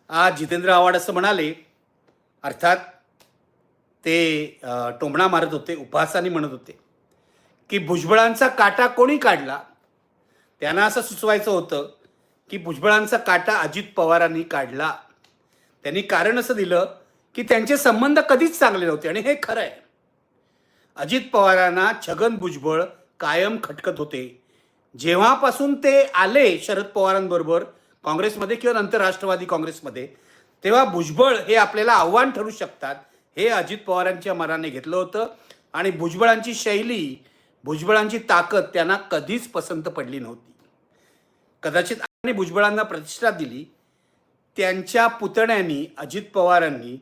आज जितेंद्र आव्हाड असं म्हणाले, अर्थात ते टोमणा मारत होते, उपहासाने म्हणत होते की भुजबळांचा काटा कोणी काढला. त्यांना असं सुचवायचं होतं की भुजबळांचा काटा अजित पवारांनी काढला. त्यांनी कारण असं दिलं की त्यांचे संबंध कधीच चांगले नव्हते आणि हे खरं आहे. अजित पवारांना छगन भुजबळ कायम खटकत होते. जेव्हापासून ते आले शरद पवारांबरोबर काँग्रेसमध्ये किंवा नंतर राष्ट्रवादी काँग्रेसमध्ये, तेव्हा भुजबळ हे आपल्याला आव्हान ठरू शकतात हे अजित पवारांच्या मनाने घेतलं होतं. आणि भुजबळांची शैली, भुजबळांची ताकद त्यांना कधीच पसंत पडली नव्हती. कदाचित आणि भुजबळांना प्रतिष्ठा दिली. त्यांच्या पुतण्यांनी अजित पवारांनी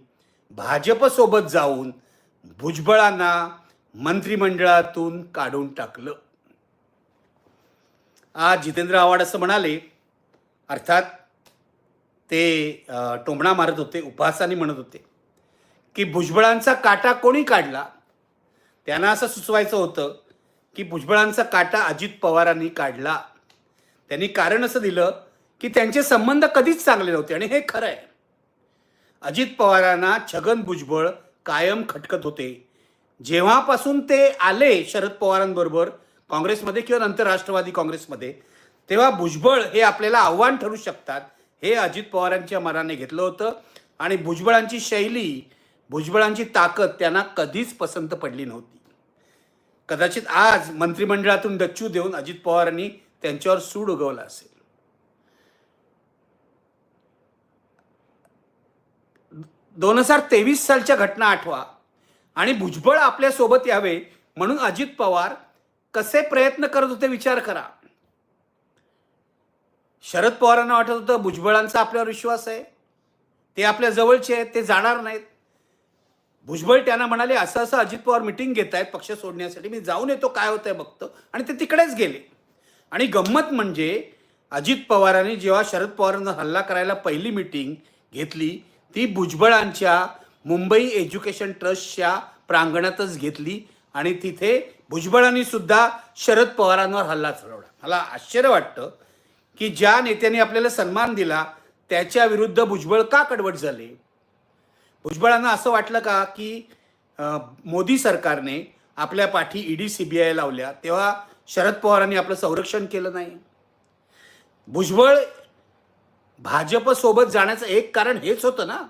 भाजपसोबत जाऊन भुजबळांना मंत्रिमंडळातून काढून टाकलं. आज जितेंद्र आव्हाड असं म्हणाले, अर्थात ते टोमणा मारत होते, उपहासाने म्हणत होते की भुजबळांचा काटा कोणी काढला. त्यांना असं सुचवायचं होतं की भुजबळांचा काटा अजित पवारांनी काढला. त्यांनी कारण असं दिलं की त्यांचे संबंध कधीच चांगले नव्हते आणि हे खरं आहे. अजित पवारांना छगन भुजबळ कायम खटकत होते. जेव्हापासून ते आले शरद पवारांबरोबर काँग्रेसमध्ये किंवा नंतर राष्ट्रवादी काँग्रेसमध्ये, तेव्हा भुजबळ हे आपल्याला आव्हान ठरू शकतात हे अजित पवारांच्या मनाने घेतलं होतं. आणि भुजबळांची शैली, भुजबळांची ताकद त्यांना कधीच पसंत पडली नव्हती. कदाचित आज मंत्रिमंडळातून डच्चू देऊन अजित पवारांनी त्यांच्यावर सूड उगवला असेल. 2023 सालच्या घटना आठवा आणि भुजबळ आपल्या सोबत यावे म्हणून अजित पवार कसे प्रयत्न करत होते विचार करा. शरद पवारांना वाटत होतं भुजबळांचा आपल्यावर विश्वास आहे, ते आपल्या जवळचे आहेत, ते जाणार नाहीत. भुजबळ त्यांना म्हणाले असं असं अजित पवार मिटिंग घेत आहेत पक्ष सोडण्यासाठी, मी जाऊन येतो काय होतंय बघतो. आणि ते तिकडेच गेले. आणि गंमत म्हणजे अजित पवारांनी जेव्हा शरद पवारांना हल्ला करायला पहिली मिटिंग घेतली ती भुजबळांच्या मुंबई एज्युकेशन ट्रस्टच्या प्रांगणातच घेतली आणि तिथे भुजबळांनी सुद्धा शरद पवारांवर हल्ला चढवला. मला आश्चर्य वाटतं की ज्या नेत्याने आपल्याला सन्मान दिला त्याच्या विरुद्ध भुजबळ का कडवट झाले. भुजबळांना असं वाटलं का की मोदी सरकारने आपल्या पाठी ईडी सीबीआय लावल्या तेव्हा शरद पवारांनी आपलं संरक्षण केलं नाही. भुजबळ भाजपसोबत जाण्याचं एक कारण हेच होतं ना.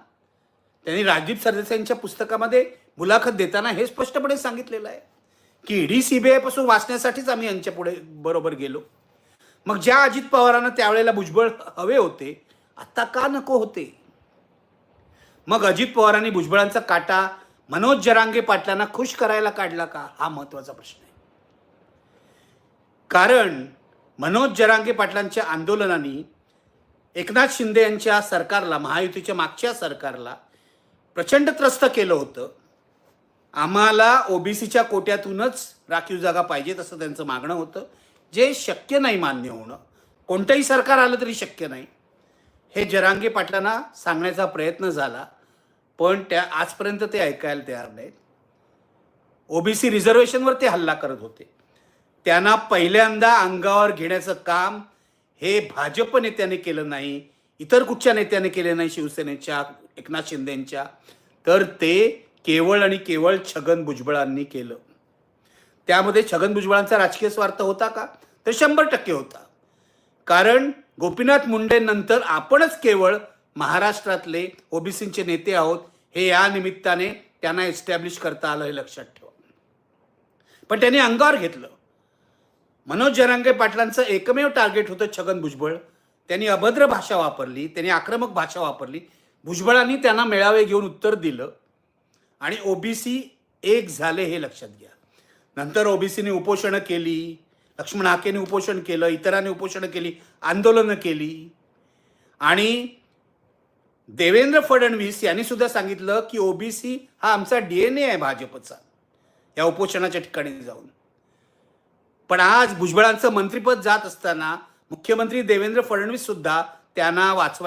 त्यांनी राजदीप सरदेसाईंच्या पुस्तकामध्ये मुलाखत देताना हे स्पष्टपणे सांगितलेलं आहे की ईडी सीबीआय पासून वाचण्यासाठीच आम्ही यांच्या पुढे बरोबर गेलो. मग ज्या अजित पवारांना त्यावेळेला भुजबळ हवे होते आता का नको होते. मग अजित पवारांनी भुजबळांचा काटा मनोज जरांगे पाटलांना खुश करायला काढला का, हा महत्त्वाचा प्रश्न आहे. कारण मनोज जरांगे पाटलांच्या आंदोलनाने एकनाथ शिंदे यांच्या सरकारला, महायुतीच्या मागच्या सरकारला प्रचंड त्रस्त केलं होतं. आम्हाला ओबीसीच्या कोट्यातूनच राखीव जागा पाहिजे असं त्यांचं मागणं होतं, जे शक्य नाही मान्य होणं. कोणतंही सरकार आलं तरी शक्य नाही हे जरांगे पाटलांना सांगण्याचा प्रयत्न झाला, पण त्या आजपर्यंत ते ऐकायला तयार नाहीत. ओबीसी रिझर्वेशनवर ते हल्ला करत होते. त्यांना पहिल्यांदा अंगावर घेण्याचं काम हे भाजप नेत्याने केलं नाही, इतर कुठच्या नेत्याने केले नाही, शिवसेनेच्या, एकनाथ शिंदेंच्या, तर ते केवळ आणि केवळ छगन भुजबळांनी केलं. त्यामध्ये छगन भुजबळांचा राजकीय स्वार्थ होता का, तर 100% होता. कारण गोपीनाथ मुंडेंनंतर आपणच केवळ महाराष्ट्रातले ओबीसीचे नेते आहोत हे या निमित्ताने त्यांना एस्टॅब्लिश करता आलं हे लक्षात ठेवा. पण त्यांनी अंगावर घेतलं. मनोज जरांगे पाटलांचं एकमेव टार्गेट होतं छगन भुजबळ. त्यांनी अभद्र भाषा वापरली, त्यांनी आक्रमक भाषा वापरली. भुजबळांनी त्यांना मेळावे घेऊन उत्तर दिलं आणि ओबीसी एक झाले हे लक्षात घ्या. नंतर ओबीसीने उपोषणं केली, लक्ष्मण हाकेने उपोषण केलं, इतरांनी उपोषणं केली, आंदोलनं केली. आणि देवेंद्र फडणवीस यांनी सुद्धा सांगितलं की ओबीसी हा आमचा DNA आहे भाजपचा, या उपोषणाच्या ठिकाणी जाऊन. पण आज भुजबळांचं मंत्रिपद जात असताना मुख्यमंत्री देवेंद्र फडणवीस सुद्धा त्यांना वाचवायला